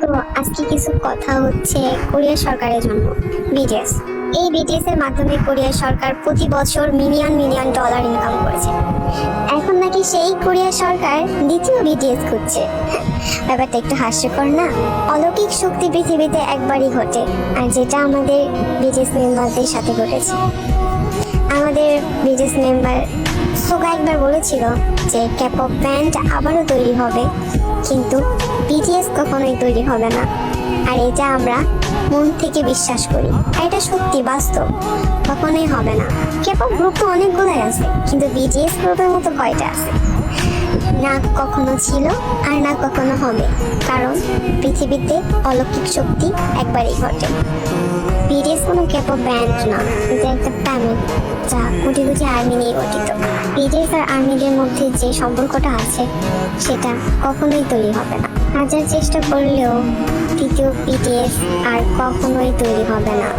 তো আজকে কিছু কথা হচ্ছে কোরিয়া সরকারের জন্য। বিটিএস, এই বিটিএস এর মাধ্যমে কোরিয়া সরকার প্রতি বছর মিলিয়ন মিলিয়ন ডলার ইনকাম করেছে। এখন নাকি সেই কোরিয়া সরকার দ্বিতীয় বিটিএস খুঁজছে। ব্যাপারটা একটু হাস্যকর না? অলৌকিক শক্তি পৃথিবীতে একবারই ঘটে, আর যেটা আমাদের বিটিএস মেম্বারদের সাথে ঘটেছে। আমাদের বিটিএস মেম্বার সোগা একবার বলেছিল যে ক্যাপপ ব্যান্ড আবারও তৈরি হবে, কিন্তু বিটিএস কখনোই তৈরি হবে না। আর এটা আমরা মন থেকে বিশ্বাস করি, আর এটা সত্যি বাস্তব, কখনোই হবে না। ক্যাপপ গ্রুপ তো অনেকগুলোই আছে, কিন্তু বিটিএস গ্রুপের মতো কয়টা আছে? না কখনো ছিল আর না কখনো হবে, কারণ পৃথিবীতে অলৌকিক শক্তি একবারই ঘটে। বিটিএস কোনো ক্যাপপ ব্যান্ড না, এটা একটা ফ্যামিলি যা কোটি কোটি আর্মি নিয়ে গঠিত। বিটিএস আর আর্মিদের মধ্যে যে সম্পর্কটা আছে সেটা কখনোই তৈরি হবে না। হাজার চেষ্টা করলেও তৃতীয় বিটিএস আর কখনোই তৈরি হবে না।